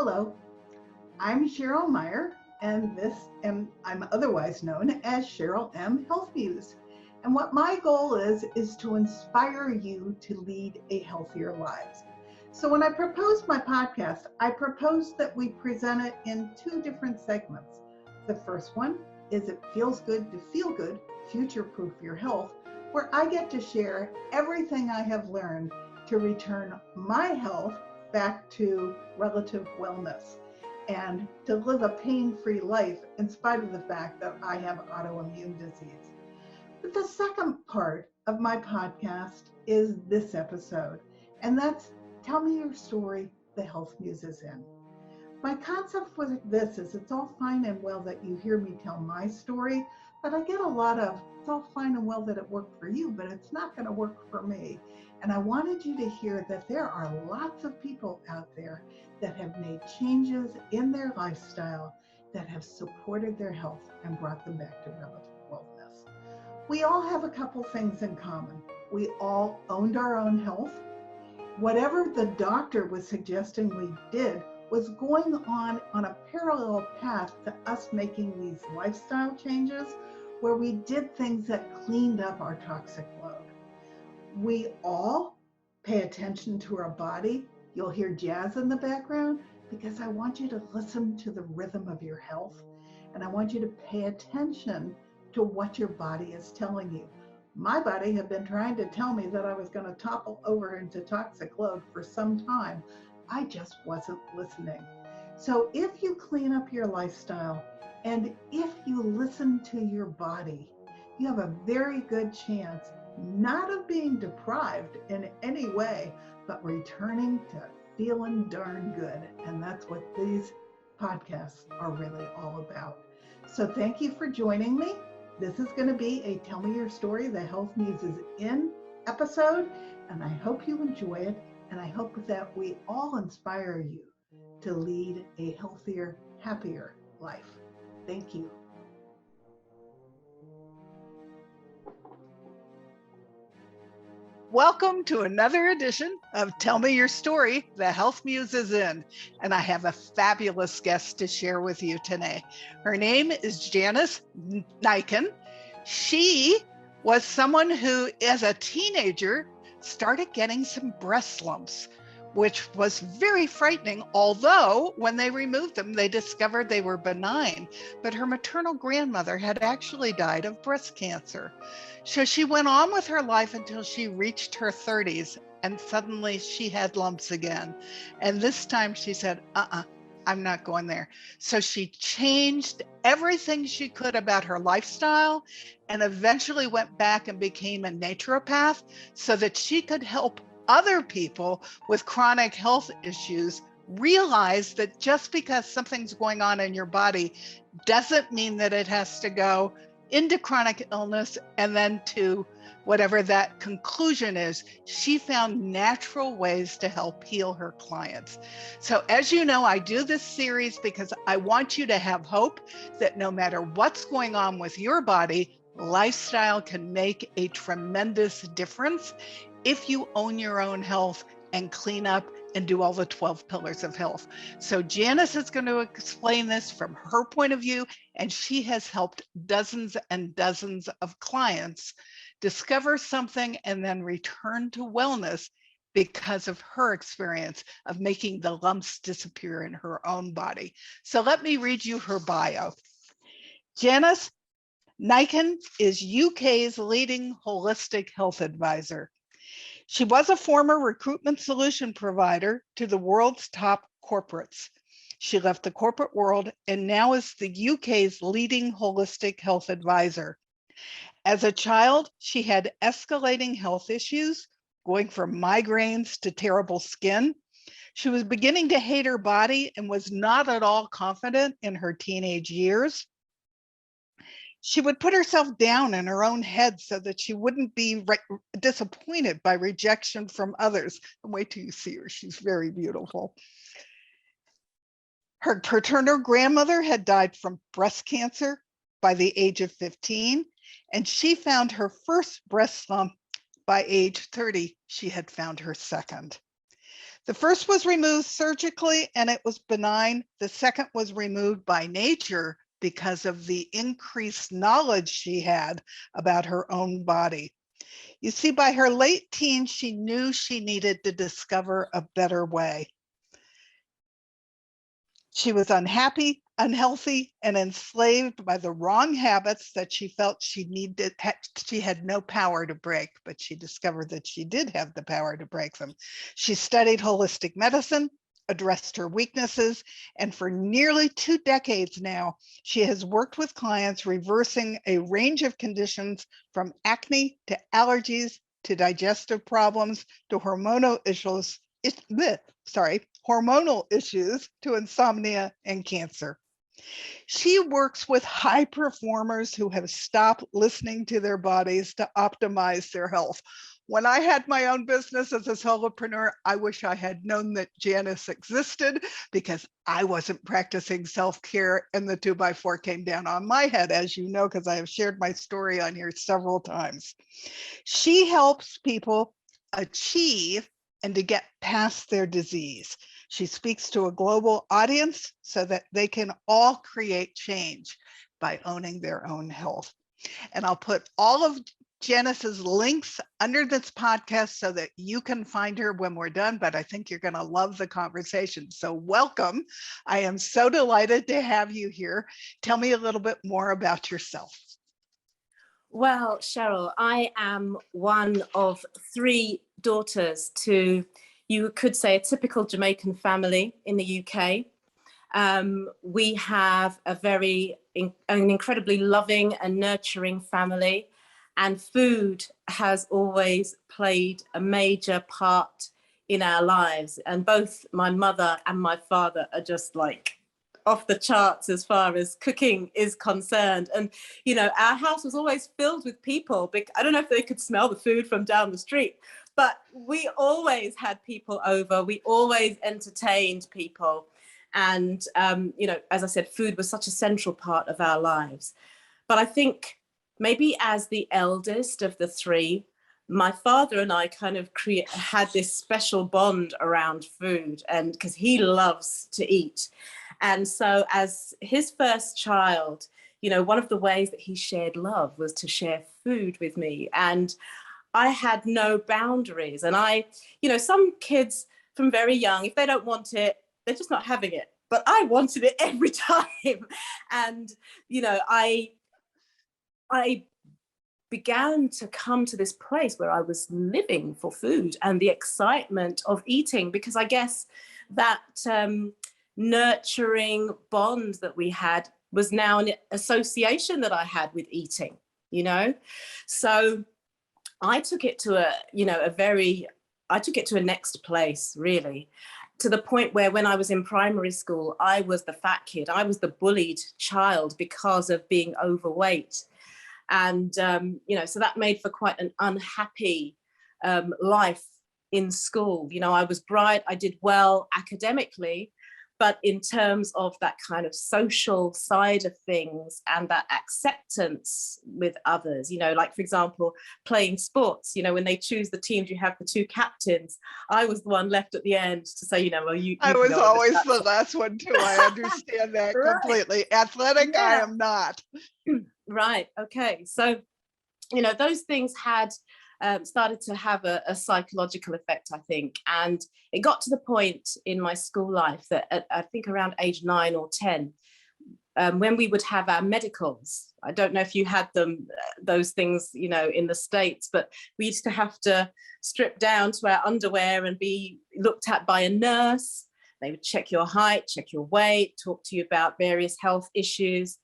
Hello, I'm Cheryl Meyer, and I'm otherwise known as Cheryl M. Health Muse. And what my goal is to inspire you to lead a healthier life. So when I proposed my podcast, I proposed that we present it in two different segments. The first one is It Feels Good to Feel Good, Future-Proof Your Health, where I get to share everything I have learned to return my health back to relative wellness and to live a pain-free life in spite of the fact that I have autoimmune disease. But the second part of my podcast is this episode, and that's Tell Me Your Story, the Health Muse is in. My concept with this is it's all fine and well that you hear me tell my story, but I get a lot of, it's all fine and well that it worked for you, but it's not going to work for me. And I wanted you to hear that there are lots of people out there that have made changes in their lifestyle that have supported their health and brought them back to relative wellness. We all have a couple things in common. We all owned our own health. Whatever the doctor was suggesting we did was going on a parallel path to us making these lifestyle changes where we did things that cleaned up our toxic load. We all pay attention to our body. You'll hear jazz in the background because I want you to listen to the rhythm of your health, and I want you to pay attention to what your body is telling you. My body had been trying to tell me that I was going to topple over into toxic load for some time. I just wasn't listening. So if you clean up your lifestyle and if you listen to your body, you have a very good chance not of being deprived in any way, but returning to feeling darn good. And that's what these podcasts are really all about. So thank you for joining me. This is going to be a Tell Me Your Story, the Health Muse is in episode, and I hope you enjoy it. And I hope that we all inspire you to lead a healthier, happier life. Thank you. Welcome to another edition of Tell Me Your Story, the Health Muse is in. And I have a fabulous guest to share with you today. Her name is Janice Naiken. She was someone who, as a teenager, started getting some breast lumps, which was very frightening, although when they removed them, they discovered they were benign. But her maternal grandmother had actually died of breast cancer. So she went on with her life until she reached her 30s, and suddenly she had lumps again. And this time she said, I'm not going there. So she changed everything she could about her lifestyle and eventually went back and became a naturopath so that she could help other people with chronic health issues realize that just because something's going on in your body doesn't mean that it has to go into chronic illness and then to whatever that conclusion is. She found natural ways to help heal her clients. So as you know, I do this series because I want you to have hope that no matter what's going on with your body, lifestyle can make a tremendous difference if you own your own health and clean up and do all the 12 pillars of health. So Janice is going to explain this from her point of view, and she has helped dozens and dozens of clients discover something and then return to wellness because of her experience of making the lumps disappear in her own body. So let me read you her bio. Janice Naiken is UK's leading holistic health advisor. She was a former recruitment solution provider to the world's top corporates. She left the corporate world and now is the UK's leading holistic health advisor. As a child, she had escalating health issues, going from migraines to terrible skin. She was beginning to hate her body and was not at all confident in her teenage years. She would put herself down in her own head so that she wouldn't be disappointed by rejection from others. And wait till you see her, she's very beautiful. Her paternal grandmother had died from breast cancer by the age of 15, and she found her first breast lump by age 30. She had found her second. The first was removed surgically and it was benign. The second was removed by nature because of the increased knowledge she had about her own body. You see, by her late teens, she knew she needed to discover a better way. She was unhappy, unhealthy, and enslaved by the wrong habits that she felt she had no power to break, but she discovered that she did have the power to break them. She studied holistic medicine, addressed her weaknesses, and for nearly 2 decades now, she has worked with clients reversing a range of conditions from acne to allergies to digestive problems to hormonal issues to insomnia and cancer. She works with high performers who have stopped listening to their bodies to optimize their health. When I had my own business as a solopreneur, I wish I had known that Janice existed because I wasn't practicing self-care and the 2x4 came down on my head, as you know, because I have shared my story on here several times. She helps people achieve and to get past their disease. She speaks to a global audience so that they can all create change by owning their own health. And I'll put all of Janice's links under this podcast so that you can find her when we're done, but I think you're going to love the conversation. So welcome. I am so delighted to have you here. Tell me a little bit more about yourself. Well, Cheryl, I am one of 3 daughters to, you could say, a typical Jamaican family in the UK. We have an incredibly loving and nurturing family, and food has always played a major part in our lives. And both my mother and my father are just like off the charts as far as cooking is concerned. And, you know, our house was always filled with people. I don't know if they could smell the food from down the street, but we always had people over. We always entertained people. And, you know, as I said, food was such a central part of our lives. But I think maybe as the eldest of the 3, my father and I kind of had this special bond around food, and because he loves to eat. And so as his first child, you know, one of the ways that he shared love was to share food with me. And I had no boundaries. And you know, some kids from very young, if they don't want it, they're just not having it. But I wanted it every time. And, you know, I began to come to this place where I was living for food and the excitement of eating, because I guess that nurturing bond that we had was now an association that I had with eating, you know. So I took it to a next place, really, to the point where when I was in primary school, I was the fat kid. I was the bullied child because of being overweight. And, you know, so that made for quite an unhappy life in school. You know, I was bright, I did well academically, but in terms of that kind of social side of things and that acceptance with others, you know, like, for example, playing sports, you know, when they choose the teams, you have the 2 captains. I was the one left at the end to say, you know, well, you I was always the last one too. I understand that completely. Right. Athletic, yeah. I am not. Right. Okay. So, you know, those things had started to have a psychological effect, I think. And it got to the point in my school life that I think around age 9 or 10, when we would have our medicals, I don't know if you had them, those things, you know, in the States, but we used to have to strip down to our underwear and be looked at by a nurse. They would check your height, check your weight, talk to you about various health issues.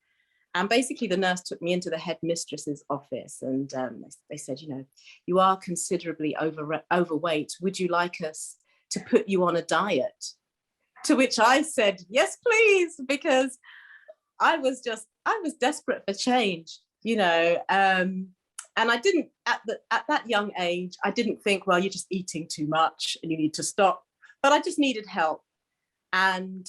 And basically the nurse took me into the headmistress's office, and they said, you know, you are considerably overweight. Would you like us to put you on a diet? To which I said, yes, please, because I was desperate for change, you know. And I didn't, at that young age, I didn't think, well, you're just eating too much and you need to stop. But I just needed help. And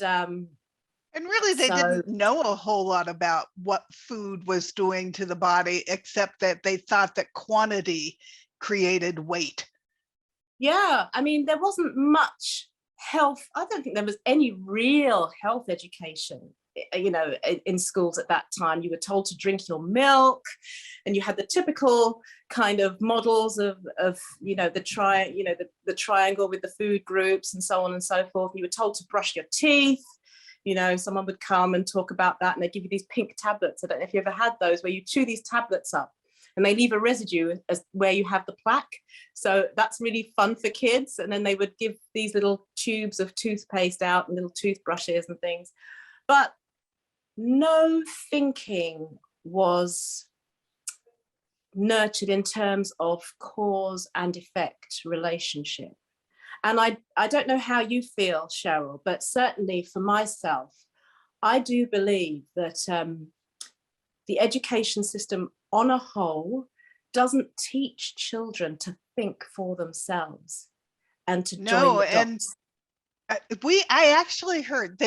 really, they didn't know a whole lot about what food was doing to the body, except that they thought that quantity created weight. Yeah, I mean, there wasn't much health, I don't think there was any real health education, you know, in schools at that time. You were told to drink your milk, and you had the typical kind of models of you know, the triangle with the food groups and so on and so forth. You were told to brush your teeth. You know, someone would come and talk about that, and they give you these pink tablets. I don't know if you ever had those, where you chew these tablets up and they leave a residue as where you have the plaque. So that's really fun for kids. And then they would give these little tubes of toothpaste out and little toothbrushes and things. But no thinking was nurtured in terms of cause and effect relationship. And I don't know how you feel, Cheryl, but certainly for myself, I do believe that the education system on a whole doesn't teach children to think for themselves and to join the dots. I actually heard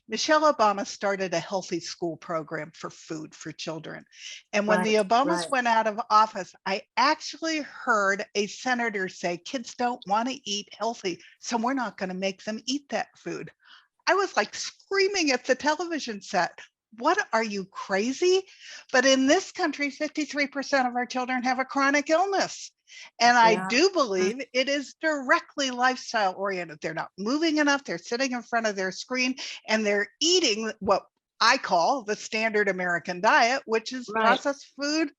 Michelle Obama started a healthy school program for food for children. And when the Obamas went out of office, I actually heard a senator say, kids don't want to eat healthy, so we're not going to make them eat that food. I was like screaming at the television set. What, are you crazy? But in this country, 53% of our children have a chronic illness. And I do believe it is directly lifestyle oriented. They're not moving enough. They're sitting in front of their screen and they're eating what I call the standard American diet, which is processed food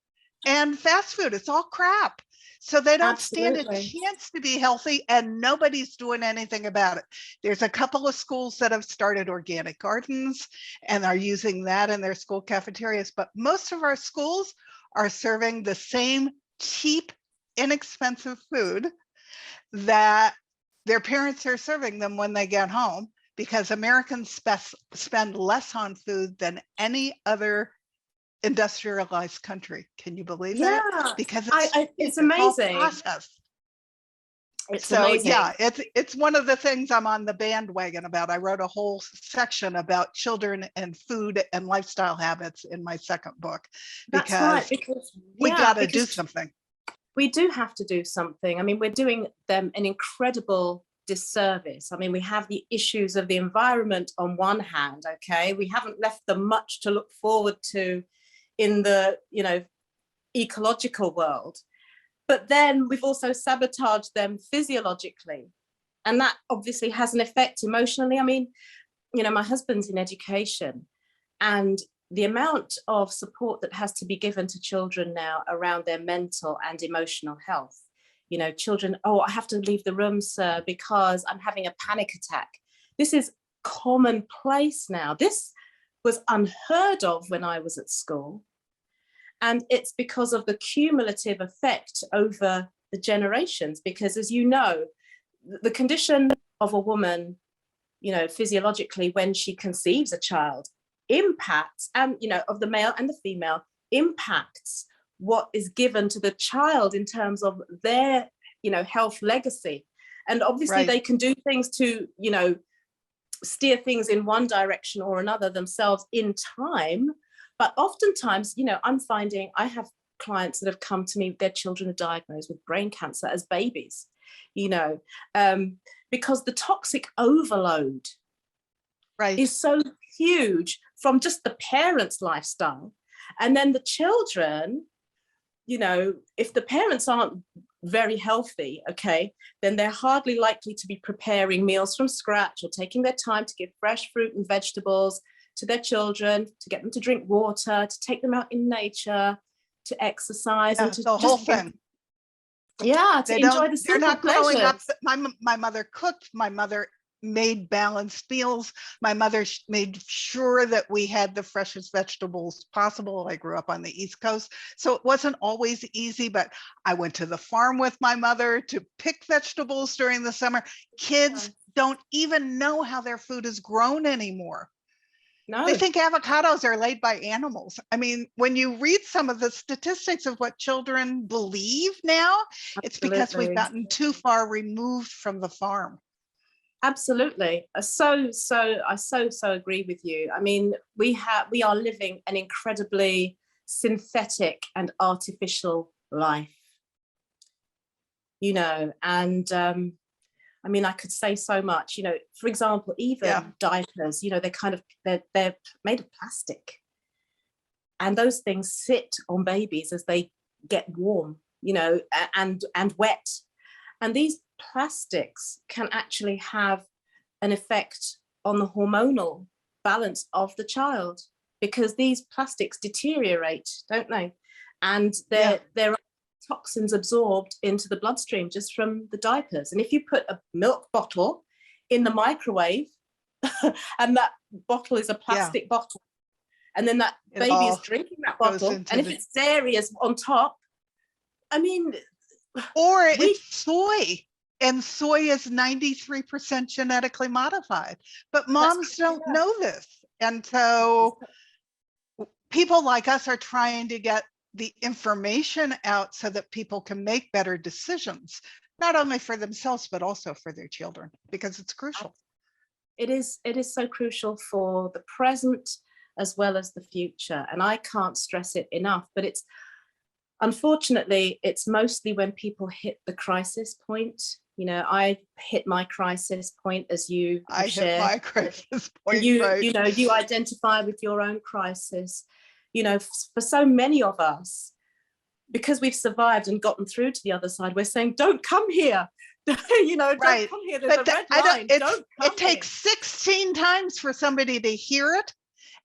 and fast food. It's all crap. So they don't stand a chance to be healthy, and nobody's doing anything about it. There's a couple of schools that have started organic gardens and are using that in their school cafeterias, but most of our schools are serving the same cheap, inexpensive food that their parents are serving them when they get home, because Americans spend less on food than any other industrialized country. Can you believe that? Because it's amazing. It's amazing. Yeah, it's one of the things I'm on the bandwagon about. I wrote a whole section about children and food and lifestyle habits in my second book, because we got to do something. We do have to do something. I mean, we're doing them an incredible disservice. I mean, we have the issues of the environment on one hand, okay? We haven't left them much to look forward to in the, you know, ecological world. But then we've also sabotaged them physiologically. And that obviously has an effect emotionally. I mean, you know, my husband's in education, and the amount of support that has to be given to children now around their mental and emotional health. You know, children, oh, I have to leave the room, sir, because I'm having a panic attack. This is commonplace now. This was unheard of when I was at school. And it's because of the cumulative effect over the generations, because as you know, the condition of a woman, you know, physiologically when she conceives a child impacts, and, you know, of the male and the female, impacts what is given to the child in terms of their, you know, health legacy. And obviously they can do things to, you know, steer things in one direction or another themselves in time. But oftentimes, you know, I'm finding I have clients that have come to me, their children are diagnosed with brain cancer as babies, you know, because the toxic overload is so huge from just the parents' lifestyle. And then the children, you know, if the parents aren't very healthy, okay, then they're hardly likely to be preparing meals from scratch or taking their time to give fresh fruit and vegetables to their children, to get them to drink water, to take them out in nature, to exercise, and to the whole thing. Yeah, to enjoy the simple they're not growing up. pleasures. My mother cooked. My mother made balanced meals. My mother made sure that we had the freshest vegetables possible. I grew up on the East Coast, so it wasn't always easy, but I went to the farm with my mother to pick vegetables during the summer. Kids don't even know how their food is grown anymore. No. They think avocados are laid by animals. I mean, when you read some of the statistics of what children believe now, it's because we've gotten too far removed from the farm. Absolutely. I so agree with you. I mean, we are living an incredibly synthetic and artificial life, you know, and I mean, I could say so much, you know, for example, even diapers, you know, they're made of plastic. And those things sit on babies as they get warm, you know, and wet. And these plastics can actually have an effect on the hormonal balance of the child, because these plastics deteriorate, don't they? And there are toxins absorbed into the bloodstream just from the diapers. And if you put a milk bottle in the microwave and that bottle is a plastic bottle, and then that baby is drinking that bottle, and if it's dairy is on top, I mean, or it's soy, and soy is 93% genetically modified, but moms don't know this. And so people like us are trying to get the information out so that people can make better decisions, not only for themselves, but also for their children, because it's crucial. It is so crucial for the present as well as the future. And I can't stress it enough, but it's, unfortunately, it's mostly when people hit the crisis point. You know, I hit my crisis point, as you shared. Hit my crisis point, right. You know, you identify with your own crisis. You know, for so many of us, because we've survived and gotten through to the other side, we're saying, don't come here. You know, don't come here. There's a red line. Don't come it takes 16 times for somebody to hear it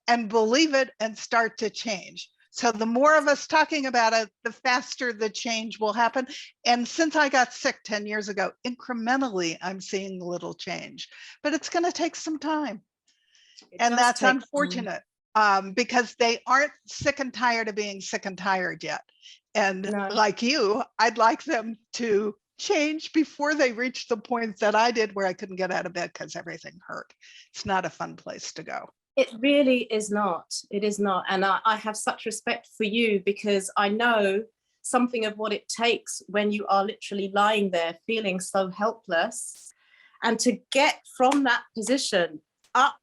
and believe it and start to change. So the more of us talking about it, the faster the change will happen. And since I got sick 10 years ago, incrementally, I'm seeing a little change, but it's going to take some time. And that's unfortunate, because they aren't sick and tired of being sick and tired yet. And like you, I'd like them to change before they reach the point that I did, where I couldn't get out of bed because everything hurt. It's not a fun place to go. It really is not. It is not. And I have such respect for you, because I know something of what it takes when you are literally lying there feeling so helpless, and to get from that position up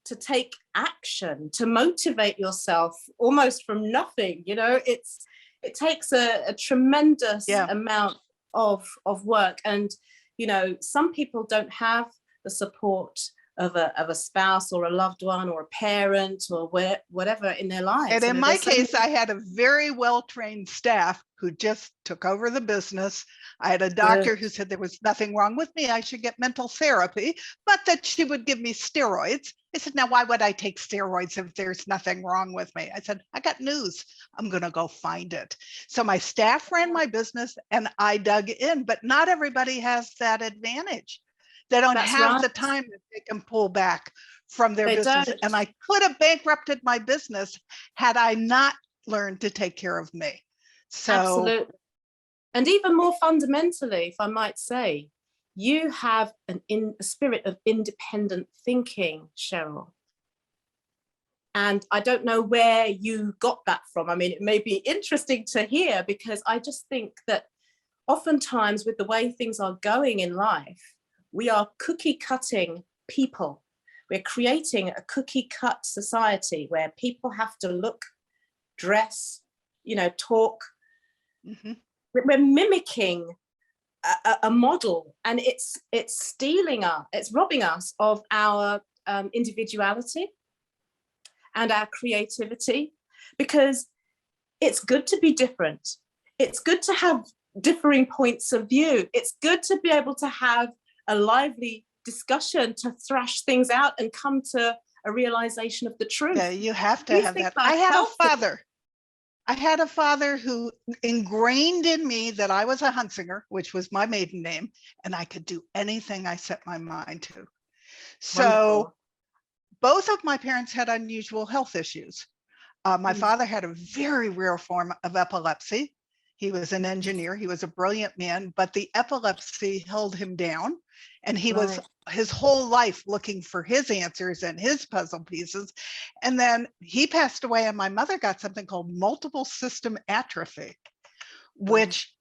to take action, to motivate yourself almost from nothing. You know, it takes a tremendous amount of work. And, you know, some people don't have the support of a spouse or a loved one or a parent or whatever in their lives. And in my case, I had a very well-trained staff who just took over the business. I had a doctor who said there was nothing wrong with me, I should get mental therapy, but that she would give me steroids. I said, now why would I take steroids if there's nothing wrong with me? I said, I got news. I'm going to go find it. So my staff ran my business and I dug in, but not everybody has that advantage. They don't have the time that they can pull back from their business. And I could have bankrupted my business had I not learned to take care of me. So, absolutely. And even more fundamentally, if I might say, you have a spirit of independent thinking, Cheryl. And I don't know where you got that from. I mean, it may be interesting to hear, because I just think that oftentimes with the way things are going in life, we are cookie cutting people. We're creating a cookie cut society where people have to look, dress, you know, talk. Mm-hmm. We're mimicking a model, and it's stealing us, it's robbing us of our individuality and our creativity, because it's good to be different. It's good to have differing points of view. It's good to be able to have a lively discussion, to thrash things out and come to a realization of the truth. Yeah, you have to have that. I had a father who ingrained in me that I was a Hunsinger, which was my maiden name, and I could do anything I set my mind to. So both of my parents had unusual health issues. My father had a very rare form of epilepsy. He was an engineer. He was a brilliant man, but the epilepsy held him down. And he was his whole life looking for his answers and his puzzle pieces. And then he passed away, and my mother got something called multiple system atrophy, which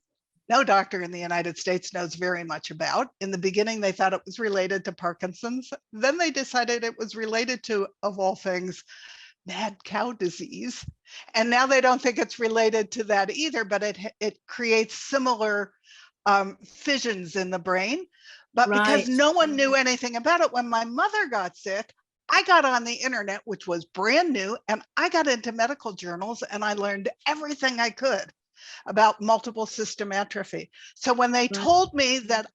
no doctor in the United States knows very much about. In the beginning, they thought it was related to Parkinson's. Then they decided it was related to, of all things, mad cow disease. And now they don't think it's related to that either, but it creates similar fissions in the brain. But because Right. no one knew anything about it, when my mother got sick, I got on the internet, which was brand new, and I got into medical journals and I learned everything I could about multiple system atrophy. So when they Right. told me that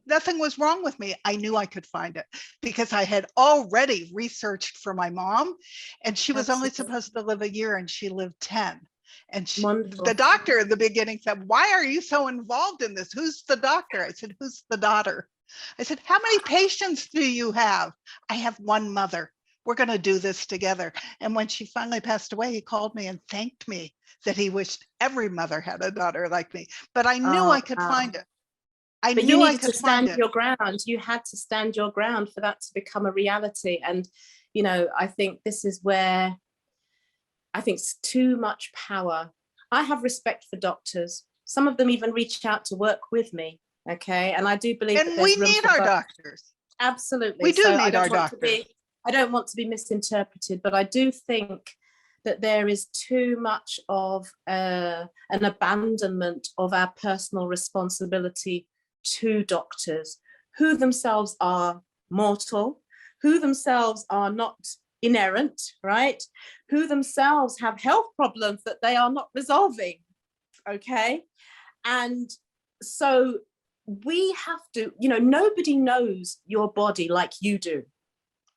nothing was wrong with me, I knew I could find it because I had already researched for my mom, and she was only Absolutely. supposed to live a year and she lived 10. And the Wonderful. doctor in the beginning said, "Why are you so involved in this? Who's the doctor?" I said, "Who's the daughter?" I said, "How many patients do you have?" "I have one mother. We're going to do this together." And when she finally passed away, he called me and thanked me that he wished every mother had a daughter like me. But I knew Oh, I could wow. find it. I But you knew I needed to could find stand it. your ground. You had to stand your ground for that to become a reality. And, you know, I think this is where I think it's too much power. I have respect for doctors. Some of them even reach out to work with me. Okay. And I do believe that And we there's room need for our both. doctors. Absolutely. We do So need our doctors. I don't want to be misinterpreted, but I do think that there is too much of an abandonment of our personal responsibility to doctors who themselves are mortal, who themselves are not inerrant, right? Who themselves have health problems that they are not resolving, okay? And so we have to, you know, nobody knows your body like you do.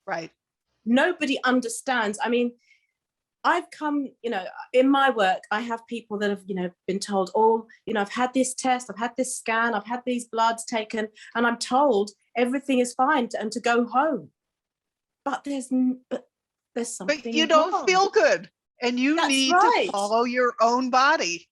Right. Nobody understands. I mean, I've come, you know, in my work, I have people that have, you know, been told, oh, you know, I've had this test, I've had this scan, I've had these bloods taken, and I'm told everything is fine and to go home. But there's something But you don't wrong. feel good, and you That's need right. to follow your own body.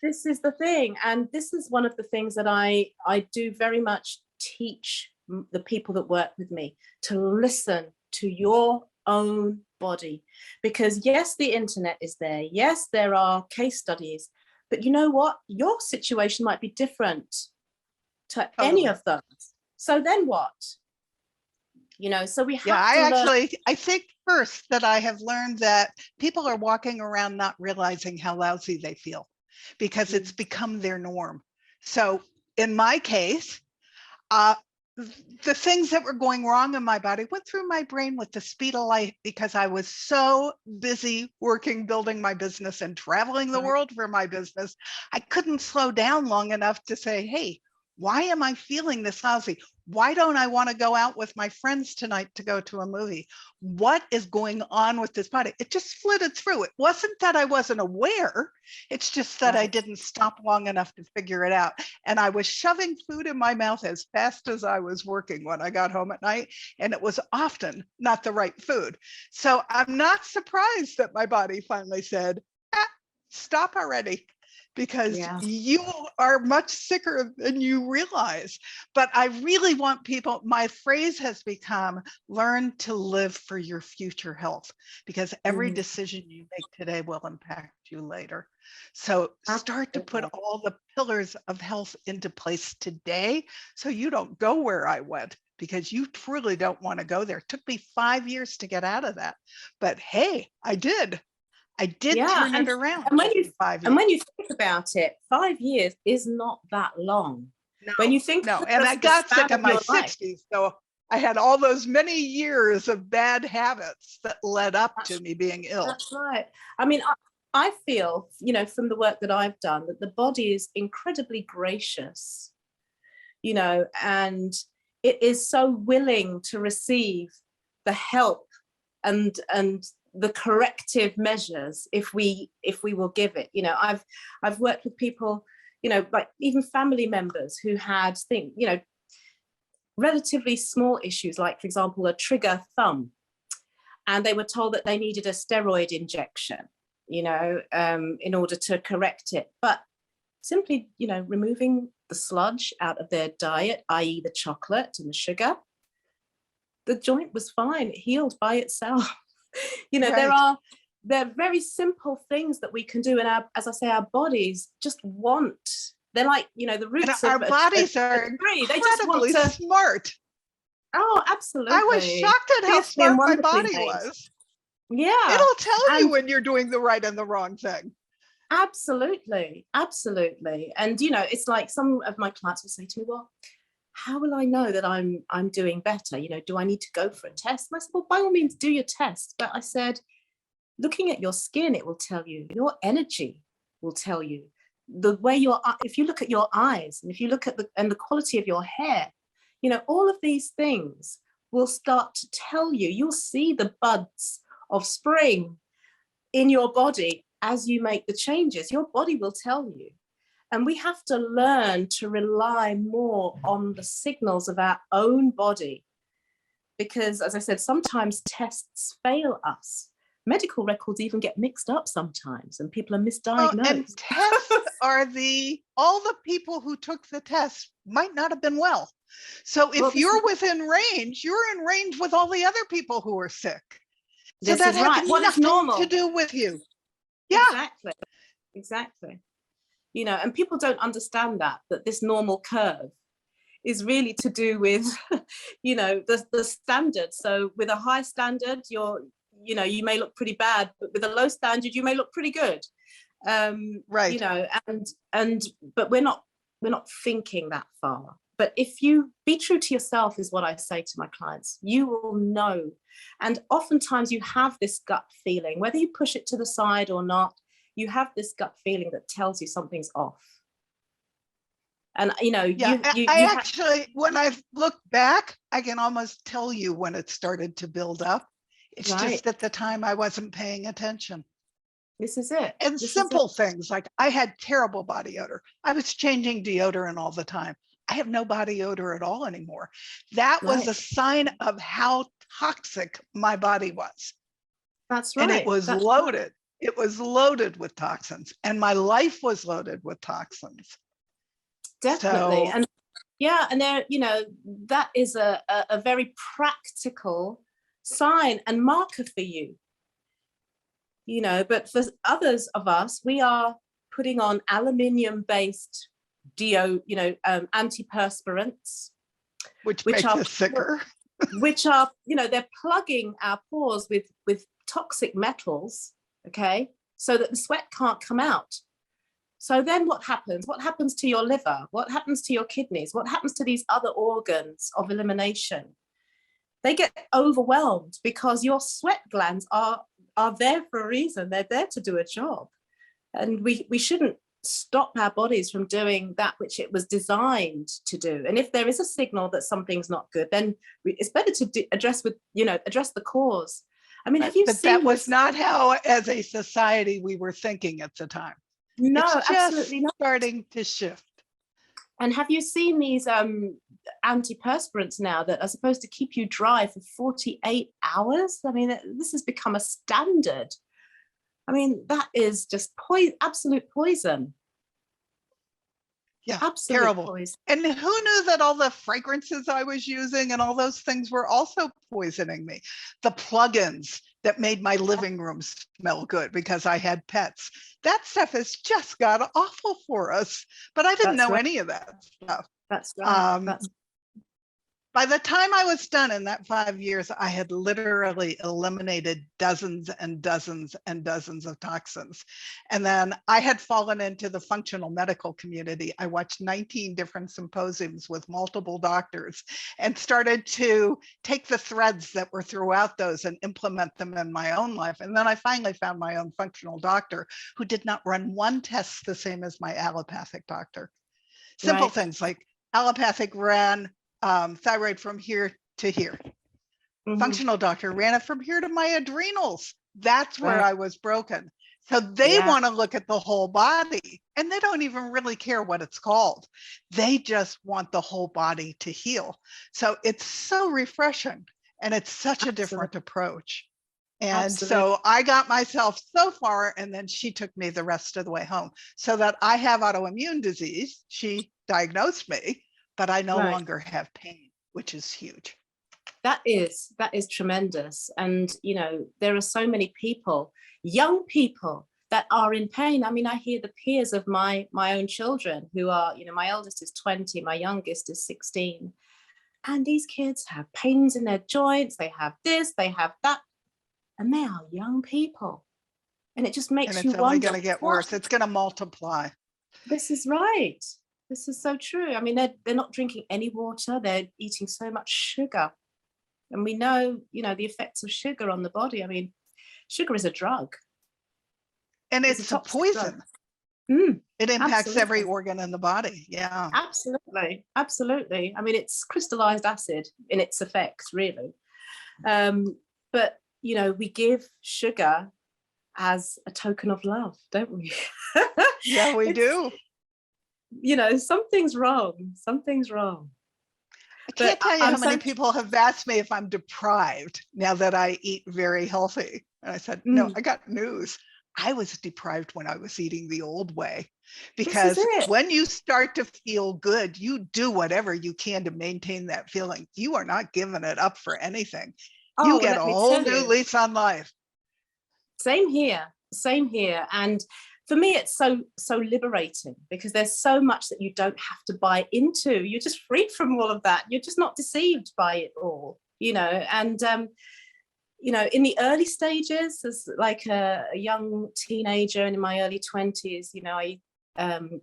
This is the thing. And this is one of the things that I do very much teach the people that work with me, to listen to your own body. Because yes, the internet is there. Yes, there are case studies. But you know what? Your situation might be different to any of those. So then what? You know, so we have to I think first that I have learned that people are walking around not realizing how lousy they feel because it's become their norm. So in my case, the things that were going wrong in my body went through my brain with the speed of light because I was so busy working, building my business and traveling the world for my business. I couldn't slow down long enough to say, hey, why am I feeling this lousy? Why don't I want to go out with my friends tonight to go to a movie? What is going on with this body? It just flitted through. It wasn't that I wasn't aware. It's just that I didn't stop long enough to figure it out. And I was shoving food in my mouth as fast as I was working when I got home at night. And it was often not the right food. So I'm not surprised that my body finally said, stop already, because you are much sicker than you realize. But I really want people, my phrase has become, learn to live for your future health, because every decision you make today will impact you later. So start to put all the pillars of health into place today so you don't go where I went, because you truly don't want to go there. It took me 5 years to get out of that. But hey, I did turn it around. And when you think about it, 5 years is not that long. No, when you think and I got sick in my 60s, so I had all those many years of bad habits that led up to me being ill. That's right. I mean, I feel, you know, from the work that I've done, that the body is incredibly gracious, you know, and it is so willing to receive the help and the corrective measures if we will give it. You know, I've worked with people, you know, like even family members who had you know, relatively small issues, like for example a trigger thumb, and they were told that they needed a steroid injection, you know, in order to correct it. But simply, you know, removing the sludge out of their diet, i.e. the chocolate and the sugar, the joint was fine. It healed by itself. You know, there are very simple things that we can do, and as I say, our bodies just want. They're like, you know, the roots of our bodies are incredibly smart. Oh, absolutely. I was shocked at how smart my body was. Yeah, it'll tell you when you're doing the right and the wrong thing. Absolutely. And you know, it's like some of my clients will say to me, well, how will I know that I'm doing better? You know, do I need to go for a test? And I said, well, by all means, do your test. But I said, looking at your skin, it will tell you. Your energy will tell you. The way if you look at your eyes, and if you look at the quality of your hair, you know, all of these things will start to tell you. You'll see the buds of spring in your body as you make the changes. Your body will tell you. And we have to learn to rely more on the signals of our own body. Because, as I said, sometimes tests fail us. Medical records even get mixed up sometimes, and people are misdiagnosed. And tests are all the people who took the test might not have been well. So if you're within range, you're in range with all the other people who are sick. So that has nothing to do with you. Yeah. Exactly. You know, and people don't understand that this normal curve is really to do with, you know, the standard. So with a high standard, you know, you may look pretty bad, but with a low standard, you may look pretty good. Right. You know, but we're not thinking that far. But if you be true to yourself, is what I say to my clients, you will know. And oftentimes you have this gut feeling, whether you push it to the side or not, you have this gut feeling that tells you something's off. And, you know, actually, when I look back, I can almost tell you when it started to build up. It's just at the time I wasn't paying attention. This is it. And simple things like I had terrible body odor. I was changing deodorant all the time. I have no body odor at all anymore. That was a sign of how toxic my body was. That's right. And it was loaded. It was loaded with toxins, and my life was loaded with toxins. Definitely. So, and there, you know, that is a very practical sign and marker for you. You know, but for others of us, we are putting on aluminium-based antiperspirants, which makes us sicker. Which are, you know, they're plugging our pores with toxic metals, okay, so that the sweat can't come out. So then what happens? What happens to your liver? What happens to your kidneys? What happens to these other organs of elimination? They get overwhelmed because your sweat glands are there for a reason. They're there to do a job. And we shouldn't stop our bodies from doing that which it was designed to do. And if there is a signal that something's not good, then it's better to address the cause. I mean, have you seen that was not how, as a society, we were thinking at the time. No, it's absolutely not. Starting to shift. And have you seen these antiperspirants now that are supposed to keep you dry for 48 hours? I mean, this has become a standard. I mean, that is just absolute poison. Yeah, absolute terrible. Poison. And who knew that all the fragrances I was using and all those things were also poisoning me? The plugins that made my living room smell good because I had pets. That stuff has just got awful for us. But I didn't know any of that stuff. That's right. By the time I was done in that 5 years, I had literally eliminated dozens and dozens and dozens of toxins. And then I had fallen into the functional medical community. I watched 19 different symposiums with multiple doctors and started to take the threads that were throughout those and implement them in my own life. And then I finally found my own functional doctor who did not run one test the same as my allopathic doctor. Simple things like allopathic ran thyroid from here to here. Mm-hmm. Functional doctor ran it from here to my adrenals. That's where I was broken. So they want to look at the whole body, and they don't even really care what it's called. They just want the whole body to heal. So it's so refreshing, and it's such a different approach. And so I got myself so far, and then she took me the rest of the way home, so that I have autoimmune disease. She diagnosed me, but I no longer have pain, which is huge. That is tremendous. And, you know, there are so many people, young people, that are in pain. I mean, I hear the peers of my own children who are, you know, my eldest is 20, my youngest is 16. And these kids have pains in their joints. They have this, they have that. And they are young people. And it just makes you wonder. It's only going to get worse. It's going to multiply. This is right. This is so true. I mean, they're not drinking any water. They're eating so much sugar. And we know, the effects of sugar on the body. I mean, sugar is a drug. And it's a poison. It impacts every organ in the body. Yeah. Absolutely. Absolutely. I mean, it's crystallized acid in its effects, really. But, we give sugar as a token of love, don't we? Yeah, we do. Something's wrong. Something's wrong. I can't tell you how many people have asked me if I'm deprived now that I eat very healthy. And I said, no, I got news. I was deprived when I was eating the old way, because when you start to feel good, you do whatever you can to maintain that feeling. You are not giving it up for anything. You get a whole new lease on life. Same here. And for me, it's so liberating, because there's so much that you don't have to buy into. You're just freed from all of that. You're just not deceived by it all, and in the early stages, as like a young teenager and in my early 20s, I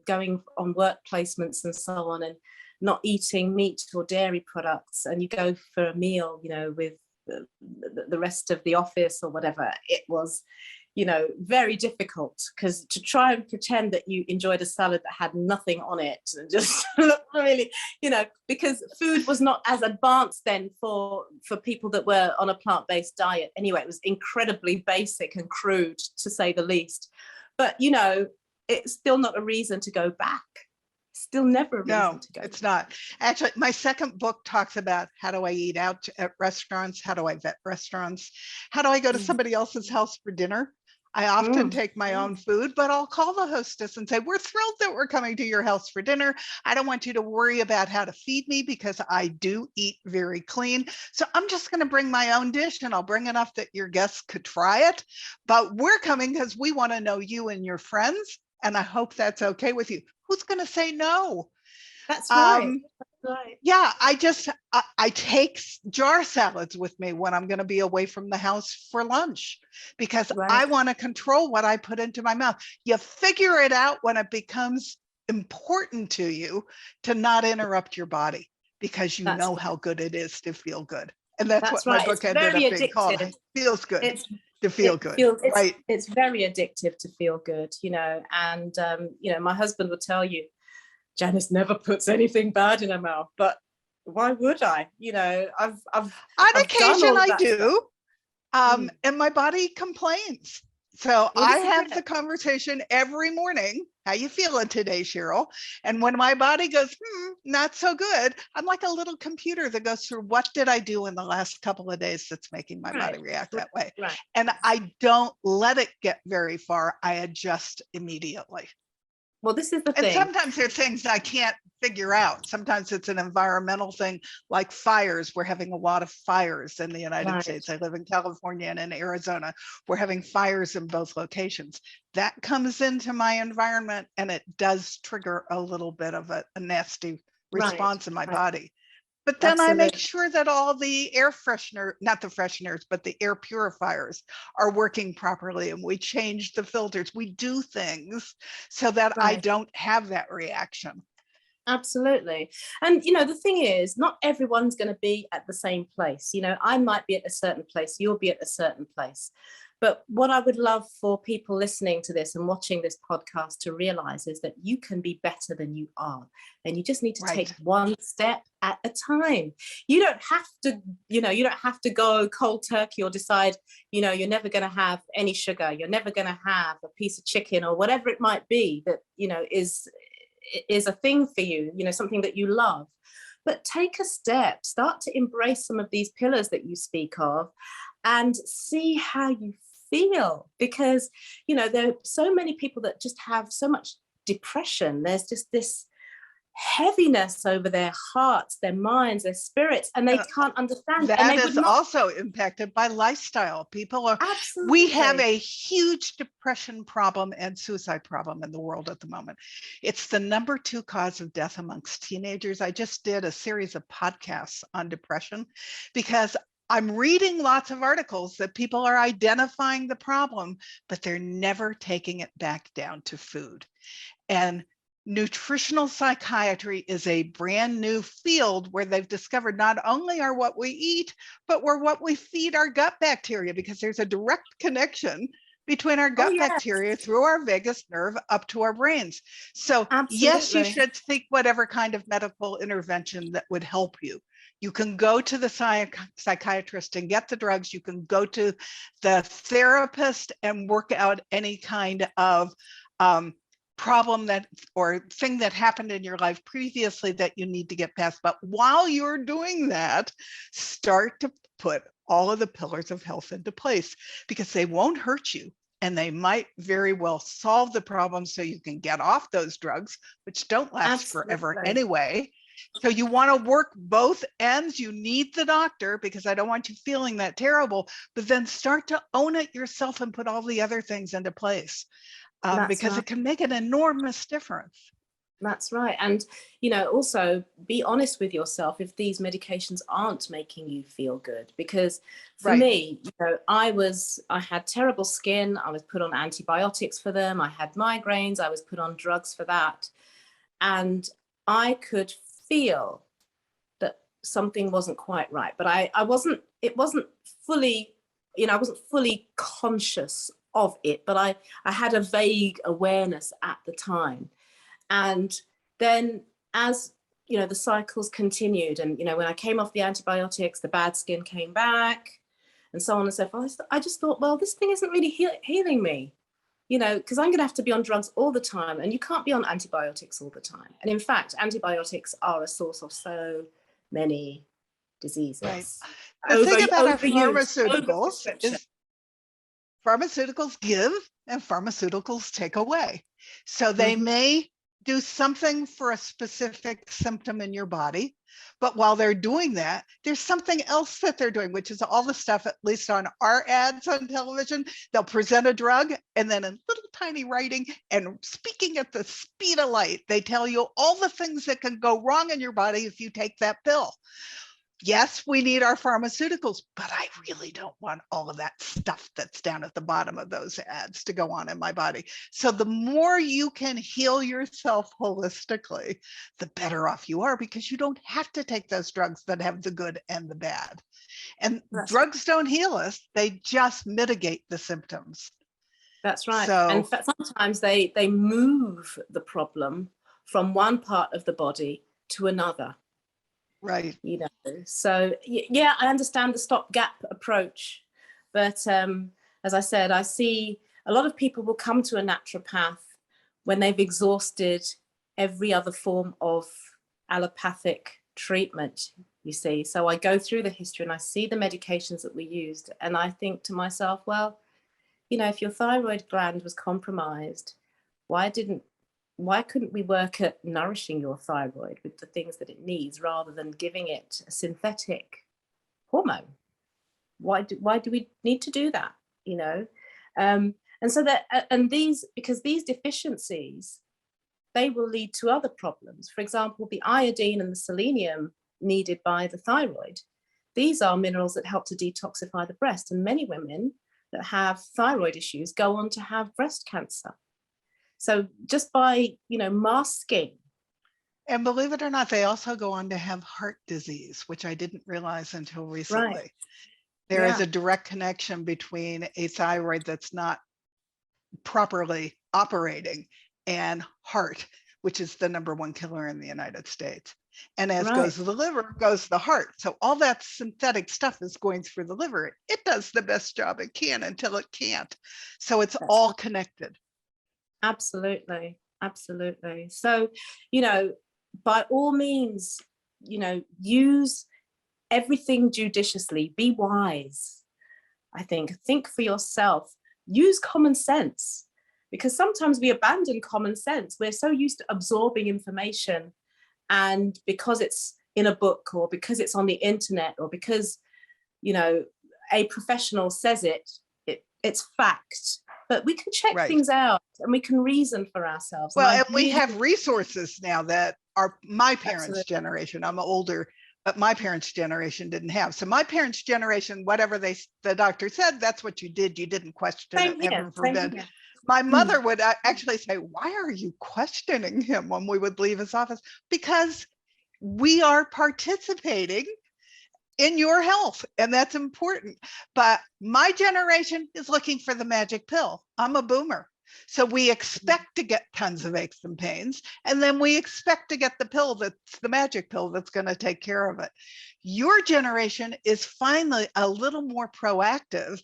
going on work placements and so on, and not eating meat or dairy products, and you go for a meal, with the rest of the office or whatever. It was, very difficult, because to try and pretend that you enjoyed a salad that had nothing on it and just looked really, because food was not as advanced then for people that were on a plant-based diet. Anyway, it was incredibly basic and crude, to say the least. But, it's still not a reason to go back. Still never a reason to go. No, it's not. Actually, my second book talks about how do I eat out at restaurants? How do I vet restaurants? How do I go to somebody else's house for dinner? I often take my own food, but I'll call the hostess and say, we're thrilled that we're coming to your house for dinner. I don't want you to worry about how to feed me, because I do eat very clean. So I'm just going to bring my own dish, and I'll bring enough that your guests could try it. But we're coming because we want to know you and your friends. And I hope that's okay with you. Who's going to say no? That's right. That's right. Yeah, I take jar salads with me when I'm going to be away from the house for lunch, because I want to control what I put into my mouth. You figure it out when it becomes important to you to not interrupt your body, because you know how good it is to feel good. And that's what my book ended up being called. It feels good. To feel good, right? It's very addictive to feel good, and my husband would tell you, Janice never puts anything bad in her mouth, but why would I? I've on occasion I do, and my body complains. So I have the conversation every morning. How you feeling today, Cheryl? And when my body goes, not so good, I'm like a little computer that goes through, what did I do in the last couple of days that's making my body react that way? Right. And I don't let it get very far. I adjust immediately. Well, this is the thing. And sometimes there are things I can't figure out. Sometimes it's an environmental thing, like fires. We're having a lot of fires in the United States. I live in California and in Arizona. We're having fires in both locations. That comes into my environment, and it does trigger a little bit of a nasty response in my body. But then I make sure that all the air freshener, not the fresheners, but the air purifiers are working properly, and we change the filters. We do things so that I don't have that reaction. Absolutely. And, the thing is, not everyone's going to be at the same place. I might be at a certain place, you'll be at a certain place. But what I would love for people listening to this and watching this podcast to realize is that you can be better than you are. And you just need to take one step at a time. You don't have to, you don't have to go cold turkey or decide, you're never going to have any sugar. You're never going to have a piece of chicken or whatever it might be that, is a thing for you, something that you love. But take a step, start to embrace some of these pillars that you speak of, and see how you feel, because there are so many people that just have so much depression. There's just this heaviness over their hearts, their minds, their spirits, and they can't understand. That is also impacted by lifestyle. People are, we have a huge depression problem and suicide problem in the world at the moment. It's the #2 cause of death amongst teenagers. I just did a series of podcasts on depression, because I'm reading lots of articles that people are identifying the problem, but they're never taking it back down to food. And nutritional psychiatry is a brand new field where they've discovered not only are what we eat, but we're what we feed our gut bacteria, because there's a direct connection between our gut bacteria through our vagus nerve up to our brains. So yes, you should seek whatever kind of medical intervention that would help you. You can go to the psychiatrist and get the drugs. You can go to the therapist and work out any kind of problem that or thing that happened in your life previously that you need to get past. But while you're doing that, start to put all of the pillars of health into place, because they won't hurt you and they might very well solve the problem so you can get off those drugs, which don't last forever anyway. So you want to work both ends. You need the doctor, because I don't want you feeling that terrible, but then start to own it yourself and put all the other things into place. Because it can make an enormous difference. That's right. And, you know, also be honest with yourself if these medications aren't making you feel good. Because for me, you know, I had terrible skin. I was put on antibiotics for them. I had migraines. I was put on drugs for that. And I could feel that something wasn't quite right. But it wasn't fully, you know, I wasn't fully conscious of it, but I had a vague awareness at the time. And then as, you know, the cycles continued, and, you know, when I came off the antibiotics, the bad skin came back and so on and so forth. I just thought, well, this thing isn't really healing me, you know, because I'm going to have to be on drugs all the time, and you can't be on antibiotics all the time. And in fact, antibiotics are a source of so many diseases. Right. The thing about our pharmaceuticals is pharmaceuticals give and pharmaceuticals take away. So they may do something for a specific symptom in your body, but while they're doing that, there's something else that they're doing, which is all the stuff, at least on our ads on television, they'll present a drug and then in little tiny writing and speaking at the speed of light, they tell you all the things that can go wrong in your body if you take that pill. Yes, we need our pharmaceuticals, but I really don't want all of that stuff that's down at the bottom of those ads to go on in my body. So the more you can heal yourself holistically, the better off you are, because you don't have to take those drugs that have the good and the bad. And drugs don't heal us, they just mitigate the symptoms. That's right. So, and sometimes they move the problem from one part of the body to another. Right. You know, so yeah, I understand the stopgap approach, but as I said, I see a lot of people will come to a naturopath when they've exhausted every other form of allopathic treatment, you see. So I go through the history and I see the medications that we used, and I think to myself, well, you know, if your thyroid gland was compromised, why couldn't we work at nourishing your thyroid with the things that it needs, rather than giving it a synthetic hormone? Why do we need to do that? You know, and so that because these deficiencies, they will lead to other problems. For example, the iodine and the selenium needed by the thyroid. These are minerals that help to detoxify the breast, and many women that have thyroid issues go on to have breast cancer. So just by, you know, masking. And believe it or not, they also go on to have heart disease, which I didn't realize until recently. Right. There is a direct connection between a thyroid that's not properly operating and heart, which is the #1 killer in the United States. And as goes the liver, goes the heart. So all that synthetic stuff is going through the liver. It does the best job it can until it can't. So it's all connected. Absolutely. Absolutely. So, you know, by all means, you know, use everything judiciously, be wise. I think for yourself, use common sense, because sometimes we abandon common sense. We're so used to absorbing information, and because it's in a book, or because it's on the internet, or because, you know, a professional says it's fact. But we can check things out, and we can reason for ourselves. Well, and we have resources now that are my parents' generation. I'm older, but my parents' generation didn't have. So my parents' generation, whatever the doctor said, that's what you did. You didn't question it, heaven forbid. My mother would actually say, why are you questioning him when we would leave his office? Because we are participating in your health, and that's important. But my generation is looking for the magic pill. I'm a boomer. So we expect to get tons of aches and pains, and then we expect to get the pill that's the magic pill that's going to take care of it. Your generation is finally a little more proactive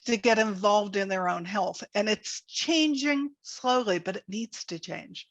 to get involved in their own health. And it's changing slowly, but it needs to change.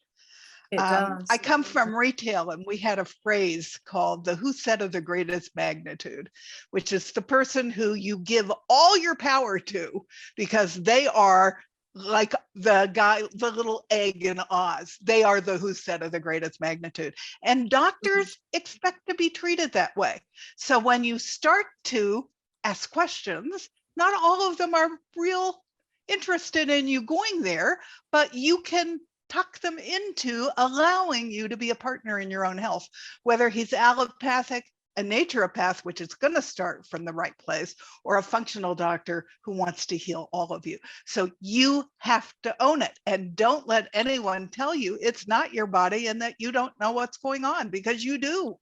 It does. I come from retail, and we had a phrase called the who said of the greatest magnitude, which is the person who you give all your power to because they are like the guy, the little egg in Oz. They are the who said of the greatest magnitude. And doctors expect to be treated that way. So when you start to ask questions, not all of them are real interested in you going there, but you can tuck them into allowing you to be a partner in your own health, whether he's allopathic, a naturopath, which is going to start from the right place, or a functional doctor who wants to heal all of you. So you have to own it, and don't let anyone tell you it's not your body and that you don't know what's going on, because you do.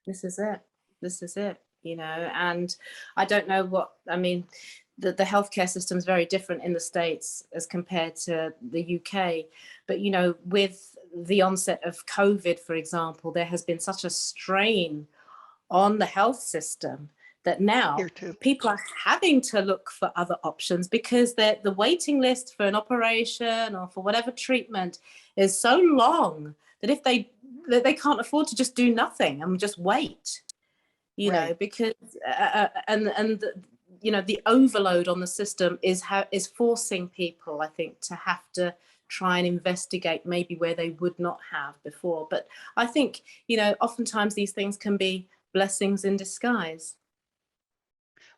This is it. This is it, you know, and I don't know what, I mean, the healthcare system is very different in the States as compared to the UK. But, you know, with the onset of COVID, for example, there has been such a strain on the health system that now people are having to look for other options because the waiting list for an operation or for whatever treatment is so long that if they can't afford to just do nothing and just wait, you know, because you know, the overload on the system is forcing people, I think, to have to try and investigate maybe where they would not have before. But I think, you know, oftentimes these things can be blessings in disguise.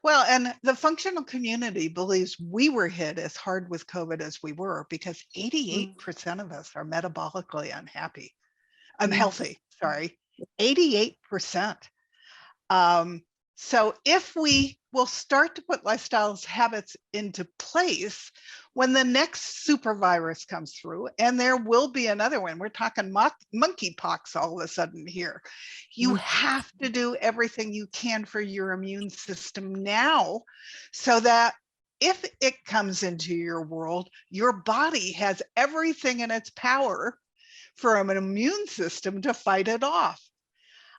Well, and the functional community believes we were hit as hard with COVID as we were, because 88% of us are metabolically unhealthy, sorry, 88%. So if we will start to put lifestyles habits into place, when the next super virus comes through, and there will be another one, we're talking monkeypox all of a sudden here, you have to do everything you can for your immune system now, so that if it comes into your world, your body has everything in its power for an immune system to fight it off.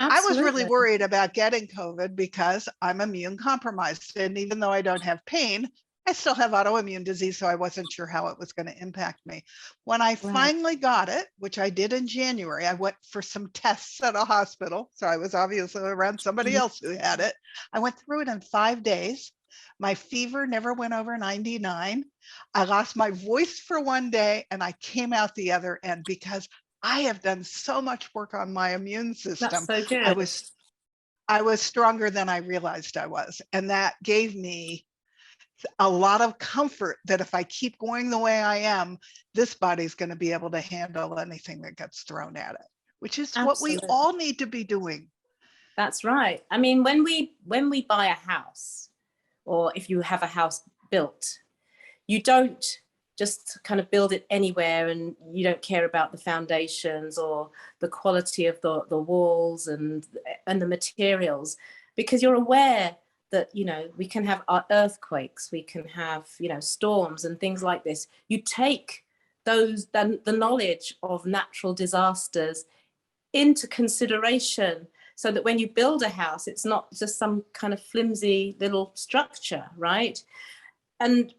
Absolutely. I was really worried about getting COVID because I'm immune compromised. And even though I don't have pain, I still have autoimmune disease. So I wasn't sure how it was going to impact me. When I finally got it, which I did in January, I went for some tests at a hospital. So I was obviously around somebody else who had it. I went through it in 5 days. My fever never went over 99. I lost my voice for 1 day and I came out the other end because I have done so much work on my immune system. That's so good. I was stronger than I realized I was. And that gave me a lot of comfort that if I keep going the way I am, this body's going to be able to handle anything that gets thrown at it, which is what we all need to be doing. That's right. I mean, when we buy a house, or if you have a house built, you don't just kind of build it anywhere, and you don't care about the foundations or the quality of the walls and the materials, because you're aware that, you know, we can have our earthquakes, we can have, you know, storms and things like this. You take the knowledge of natural disasters into consideration, so that when you build a house, it's not just some kind of flimsy little structure, right?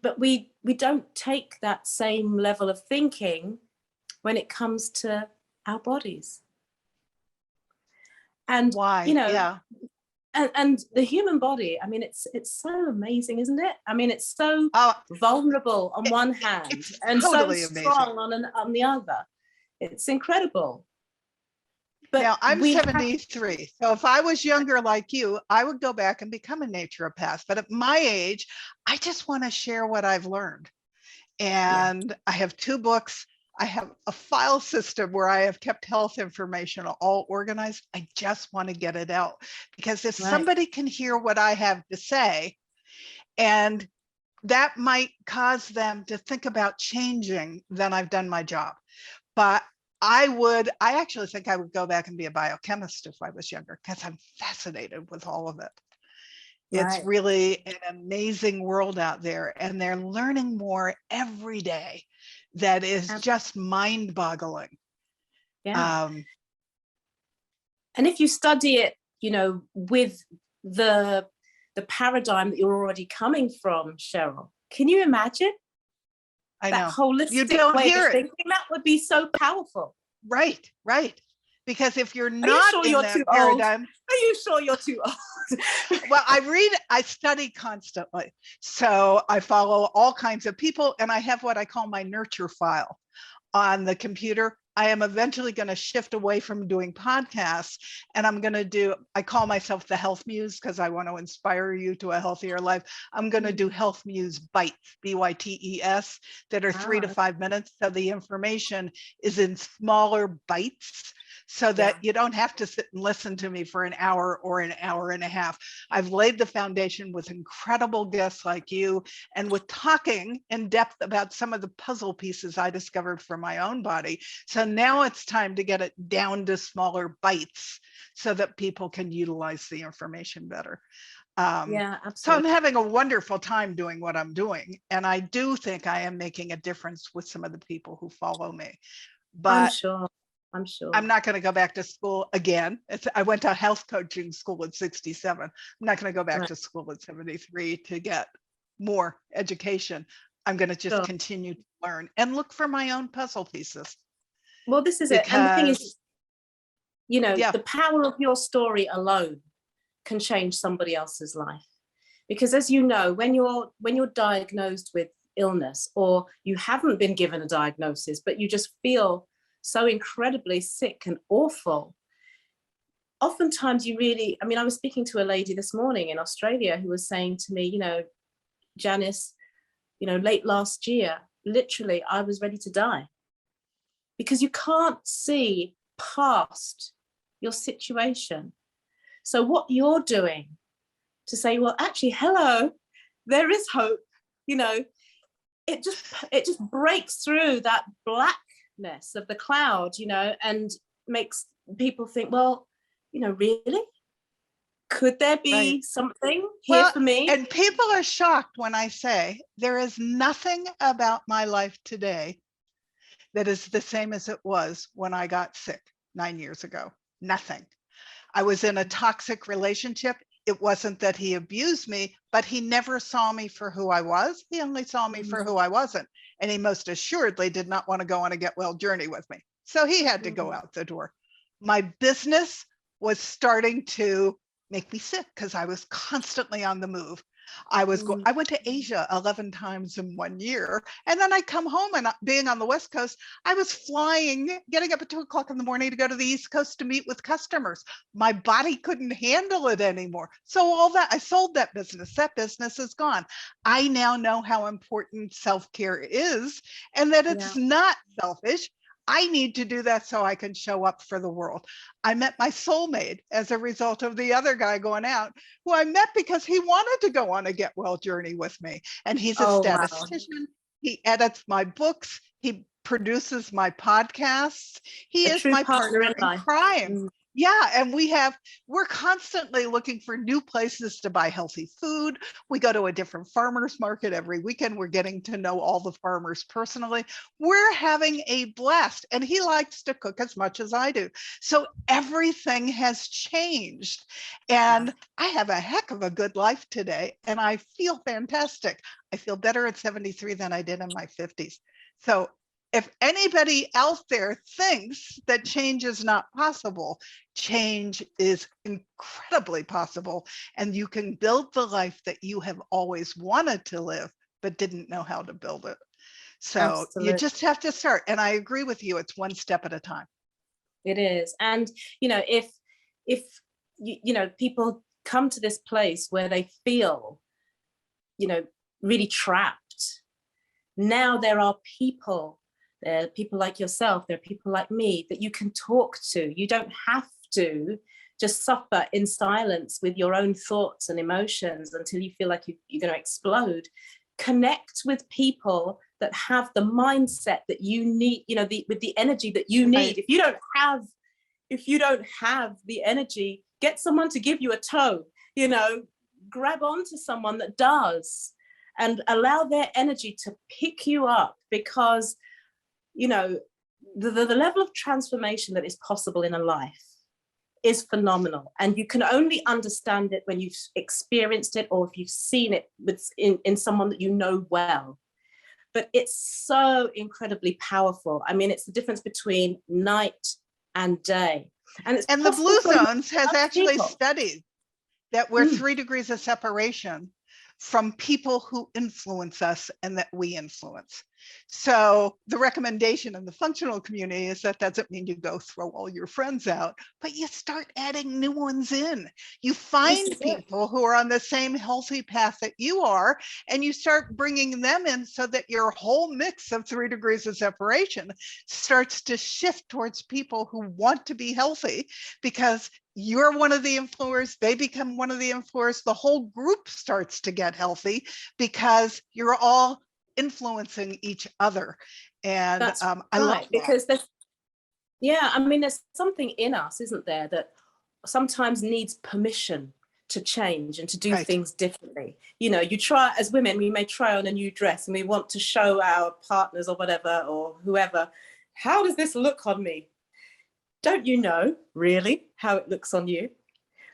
But we don't take that same level of thinking when it comes to our bodies. And why? You know, and the human body, I mean, it's so amazing, isn't it? I mean, it's so vulnerable on one hand and totally so strong on the other. It's incredible. But now I'm 73. So if I was younger like you, I would go back and become a naturopath. But at my age, I just want to share what I've learned. And I have 2 books. I have a file system where I have kept health information all organized. I just want to get it out, because if somebody can hear what I have to say and that might cause them to think about changing, then I've done my job. But I actually think I would go back and be a biochemist if I was younger, because I'm fascinated with all of it. It's Right. really an amazing world out there, and they're learning more every day that is just mind-boggling. Yeah. And if you study it, with the paradigm that you're already coming from, Cheryl, can you imagine I that know. holistic You don't way hear of it. thinking? That would be so powerful. Right. Because if you're Are you not sure in you're that too old? paradigm, Are you sure you're too old? well, I study constantly. So I follow all kinds of people, and I have what I call my nurture file on the computer. I am eventually going to shift away from doing podcasts, and I'm going to I call myself the Health Muse because I want to inspire you to a healthier life. I'm going to do Health Muse bites, BYTES, that are 3 to 5 minutes. So the information is in smaller bites, so that you don't have to sit and listen to me for an hour or an hour and a half. I've laid the foundation with incredible guests like you, and with talking in depth about some of the puzzle pieces I discovered for my own body. So now it's time to get it down to smaller bites so that people can utilize the information better. Yeah, absolutely. So I'm having a wonderful time doing what I'm doing. And I do think I am making a difference with some of the people who follow me. But I'm sure. I'm not going to go back to school again. I went to health coaching school at 67. I'm not going to go back to school at 73 to get more education. I'm going to just continue to learn and look for my own puzzle pieces. Well, this is it. And the thing is, the power of your story alone can change somebody else's life. Because as you know, when you're diagnosed with illness, or you haven't been given a diagnosis, but you just feel so incredibly sick and awful, oftentimes I was speaking to a lady this morning in Australia who was saying to me, Janice, late last year, literally, I was ready to die, because you can't see past your situation. So what you're doing to say, well, actually, hello, there is hope, it just breaks through that blackness of the cloud, and makes people think, well, really? Could there be something here for me? And people are shocked when I say there is nothing about my life today that is the same as it was when I got sick 9 years ago. Nothing. I was in a toxic relationship. It wasn't that he abused me, but he never saw me for who I was. He only saw me for who I wasn't. And he most assuredly did not want to go on a get well journey with me. So he had to go out the door. My business was starting to make me sick because I was constantly on the move. I went to Asia 11 times in 1 year. And then I come home, and being on the West Coast, I was flying, getting up at 2:00 in the morning to go to the East Coast to meet with customers. My body couldn't handle it anymore. So I sold that business. That business is gone. I now know how important self-care is, and that it's not selfish. I need to do that so I can show up for the world. I met my soulmate as a result of the other guy going out, who I met because he wanted to go on a get well journey with me. And he's a statistician. Wow. He edits my books. He produces my podcasts. He is my partner in crime. Yeah. And we're constantly looking for new places to buy healthy food. We go to a different farmer's market every weekend. We're getting to know all the farmers personally. We're having a blast, and he likes to cook as much as I do. So everything has changed, and I have a heck of a good life today, and I feel fantastic. I feel better at 73 than I did in my 50s. So if anybody out there thinks that change is not possible, change is incredibly possible. And you can build the life that you have always wanted to live, but didn't know how to build it. So you just have to start. And I agree with you. It's one step at a time. It is. And, if people come to this place where they feel, really trapped, now there are people. There are people like yourself, there are people like me that you can talk to. You don't have to just suffer in silence with your own thoughts and emotions until you feel like you're going to explode. connect with people that have the mindset that you need, you know, with the energy that you need. If you don't have the energy, get someone to give you a tow, you know, grab onto someone that does, and allow their energy to pick you up, because, you know, the level of transformation that is possible in a life is phenomenal, and you can only understand it when you've experienced it, or if you've seen it in someone that you know well. But it's so incredibly powerful. I mean, it's the difference between night and day. And the Blue Zones has actually studied that we're 3 degrees of separation from people who influence us and that we influence. So the recommendation in the functional community is that doesn't mean you go throw all your friends out, but you start adding new ones in. You find people who are on the same healthy path that you are, and you start bringing them in so that your whole mix of 3 degrees of separation starts to shift towards people who want to be healthy, because you're one of the influencers, they become one of the influencers, the whole group starts to get healthy because you're all influencing each other. And that's I right, love that. because I mean, there's something in us, isn't there, that sometimes needs permission to change and to do things differently. You know, you try, as women, we may try on a new dress and we want to show our partners or whatever, or whoever, how does this look on me? Don't you know really how it looks on you?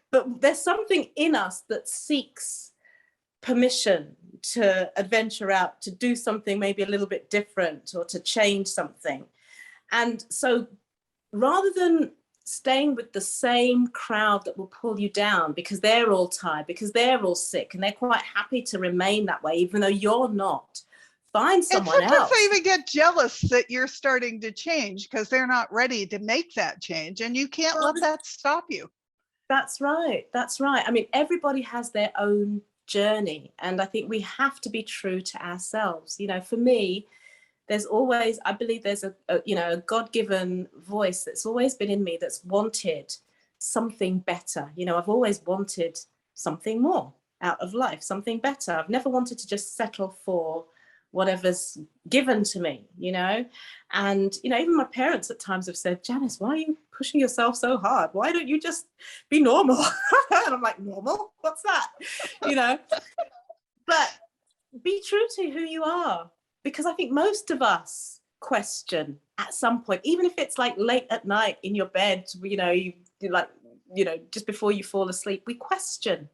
But there's something in us that seeks permission to adventure out, to do something maybe a little bit different, or to change something. And so rather than staying with the same crowd that will pull you down because they're all tired, because they're all sick, and they're quite happy to remain that way, even though you're not, find someone else. Sometimes they even get jealous that you're starting to change because they're not ready to make that change, and you can't let that stop you. That's right. That's right. I mean, everybody has their own journey, and I think we have to be true to ourselves. You know, for me, there's always, I believe there's a God-given voice that's always been in me, that's wanted something better. You know, I've always wanted something more out of life, something better. I've never wanted to just settle for whatever's given to me, you know. And, you know, even my parents at times have said, Janice, why are you pushing yourself so hard? Why don't you just be normal? And I'm like, normal? What's that? You know, but be true to who you are, because I think most of us question at some point, even if it's like late at night in your bed, you know, just before you fall asleep, we question.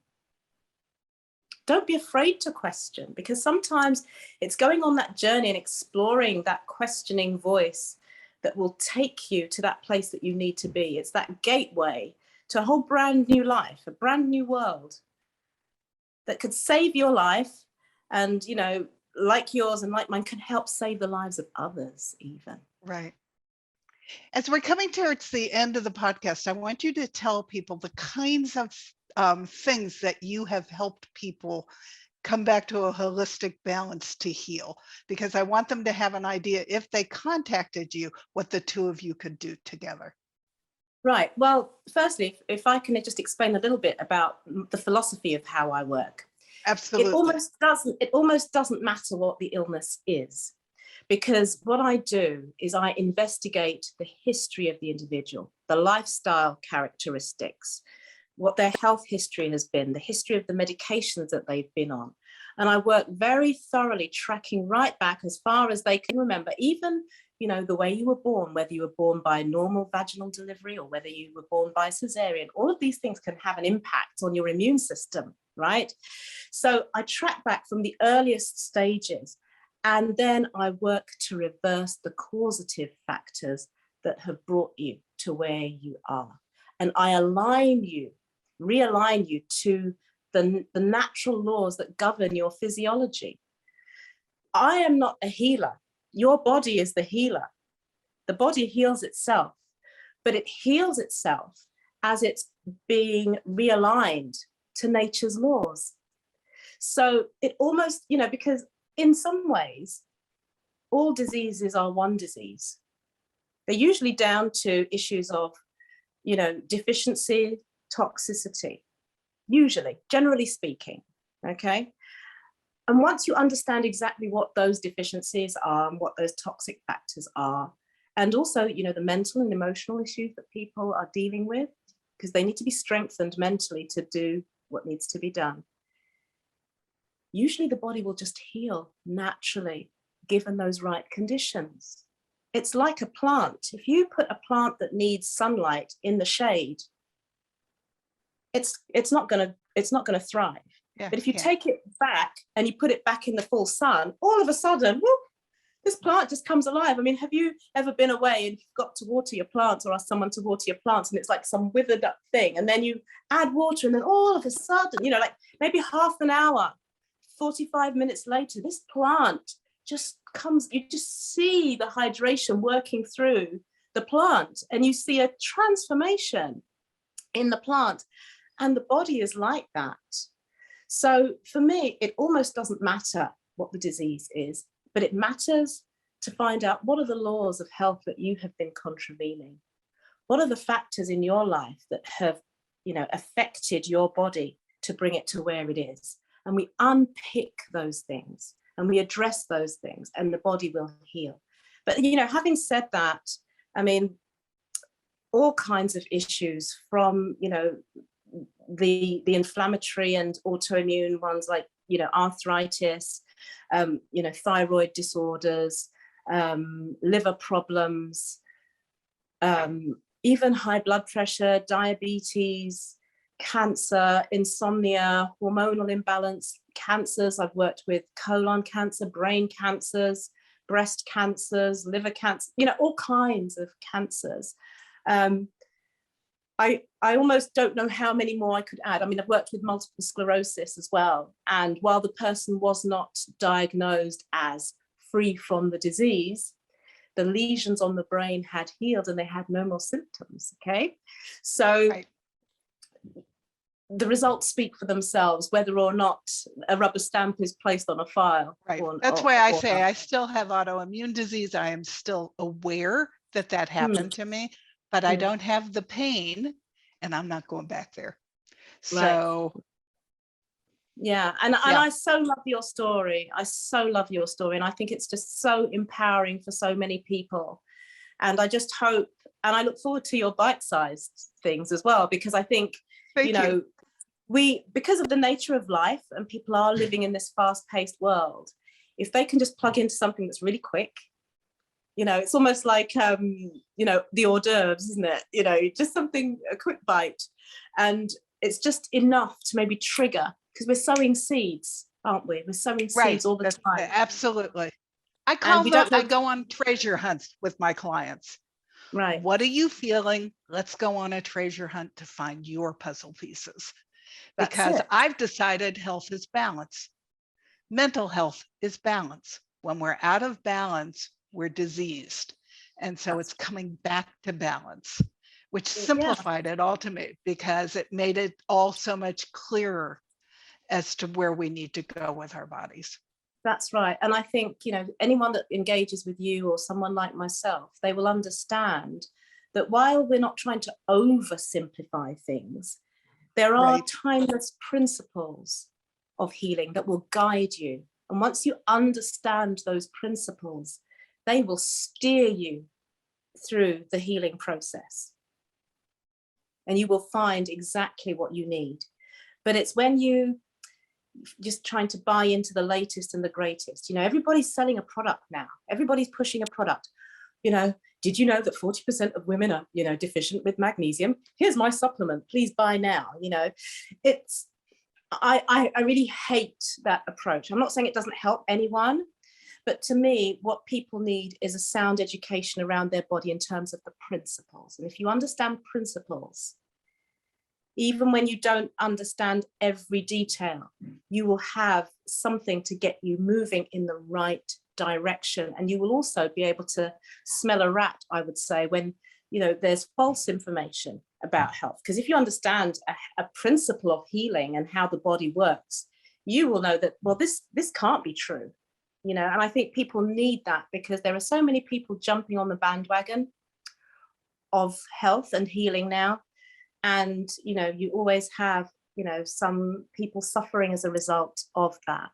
Don't be afraid to question, because sometimes it's going on that journey and exploring that questioning voice that will take you to that place that you need to be. It's that gateway to a whole brand new life, a brand new world that could save your life, and, you know, like yours and like mine, can help save the lives of others even. Right. As we're coming towards the end of the podcast, I want you to tell people the kinds of things that you have helped people come back to a holistic balance to heal, because I want them to have an idea, if they contacted you, what the two of you could do together. Right. Well, firstly, if I can just explain a little bit about the philosophy of how I work. Absolutely. It almost doesn't matter what the illness is, because what I do is I investigate the history of the individual, the lifestyle characteristics, what their health history has been, the history of the medications that they've been on. And I work very thoroughly, tracking right back as far as they can remember, even, you know, the way you were born, whether you were born by normal vaginal delivery or whether you were born by cesarean. All of these things can have an impact on your immune system, right? So I track back from the earliest stages, and then I work to reverse the causative factors that have brought you to where you are. And I realign you to the natural laws that govern your physiology. I am not a healer. Your body is the healer. The body heals itself, but it heals itself as it's being realigned to nature's laws. So it almost, you know, because in some ways, all diseases are one disease. They're usually down to issues of, you know, deficiency, toxicity, usually, generally speaking, okay? And once you understand exactly what those deficiencies are and what those toxic factors are, and also, you know, the mental and emotional issues that people are dealing with, because they need to be strengthened mentally to do what needs to be done. Usually the body will just heal naturally, given those right conditions. It's like a plant. If you put a plant that needs sunlight in the shade, it's not going to thrive. Yeah, but if you take it back and you put it back in the full sun, all of a sudden, whoop, this plant just comes alive. I mean, have you ever been away and you've got to water your plants or ask someone to water your plants and it's like some withered up thing, and then you add water and then all of a sudden, you know, like maybe half an hour, 45 minutes later, this plant just comes, you just see the hydration working through the plant and you see a transformation in the plant, and the body is like that. So for me, it almost doesn't matter what the disease is, but it matters to find out what are the laws of health that you have been contravening. What are the factors in your life that have, you know, affected your body to bring it to where it is? And we unpick those things and we address those things and the body will heal. But, you know, having said that, I mean, all kinds of issues from, you know, the inflammatory and autoimmune ones like, you know, arthritis, you know, thyroid disorders, liver problems, even high blood pressure, diabetes, cancer, insomnia, hormonal imbalance, cancers. I've worked with colon cancer, brain cancers, breast cancers, liver cancer, you know, all kinds of cancers. I almost don't know how many more I could add. I mean, I've worked with multiple sclerosis as well. And while the person was not diagnosed as free from the disease, the lesions on the brain had healed and they had no more symptoms, okay? So right. The results speak for themselves, whether or not a rubber stamp is placed on a file. Right. That's why I say I still have autoimmune disease. I am still aware that that happened to me, but I don't have the pain and I'm not going back there. So. Right. Yeah. And I so love your story. I so love your story. And I think it's just so empowering for so many people. And I just hope, and I look forward to your bite-sized things as well, because I think, you know, because of the nature of life and people are living in this fast-paced world, if they can just plug into something that's really quick, you know, it's almost like, you know, the hors d'oeuvres, isn't it? You know, just something, a quick bite. And it's just enough to maybe trigger, because we're sowing seeds, aren't we? We're sowing seeds all the time. Absolutely. I go on treasure hunts with my clients. Right. What are you feeling? Let's go on a treasure hunt to find your puzzle pieces. Because I've decided health is balance. Mental health is balance. When we're out of balance, we're diseased. And so it's coming back to balance, which simplified it all to me because it made it all so much clearer as to where we need to go with our bodies. That's right. And I think, you know, anyone that engages with you or someone like myself, they will understand that while we're not trying to oversimplify things, there are timeless principles of healing that will guide you. And once you understand those principles, they will steer you through the healing process. And you will find exactly what you need. But it's when you just trying to buy into the latest and the greatest. You know, everybody's selling a product now. Everybody's pushing a product. You know, did you know that 40% of women are, you know, deficient with magnesium? Here's my supplement, please buy now. You know, it's, I really hate that approach. I'm not saying it doesn't help anyone, but to me, what people need is a sound education around their body in terms of the principles. And if you understand principles, even when you don't understand every detail, you will have something to get you moving in the right direction. And you will also be able to smell a rat, I would say, when, you know, there's false information about health. Because if you understand a principle of healing and how the body works, you will know that, well, this can't be true. You know, and I think people need that because there are so many people jumping on the bandwagon of health and healing now. And, you know, you always have, you know, some people suffering as a result of that.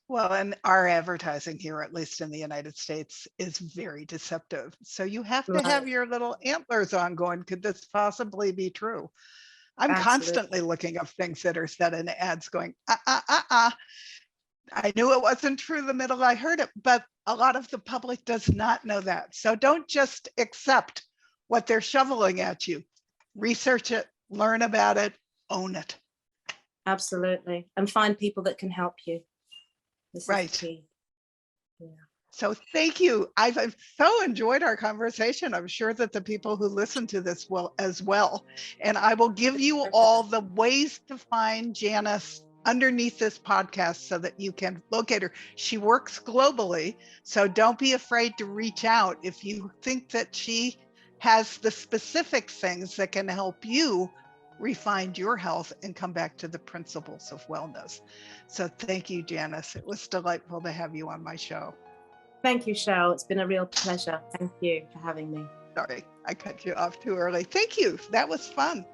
Well, and our advertising here, at least in the United States, is very deceptive. So you have to have Right. your little antlers on going, could this possibly be true? I'm Absolutely. constantly looking up things that are said in ads going, I knew it wasn't true the minute I heard it, but a lot of the public does not know that. So don't just accept what they're shoveling at you. Research it, learn about it, own it. Absolutely. And find people that can help you. This Right. is key. Yeah. So thank you. I've so enjoyed our conversation. I'm sure that the people who listen to this will as well. And I will give you all the ways to find Janice underneath this podcast so that you can locate her. She works globally, so don't be afraid to reach out if you think that she has the specific things that can help you refine your health and come back to the principles of wellness. So thank you, Janice. It was delightful to have you on my show. Thank you, Cheryl. It's been a real pleasure. Thank you for having me. Sorry, I cut you off too early. Thank you. That was fun.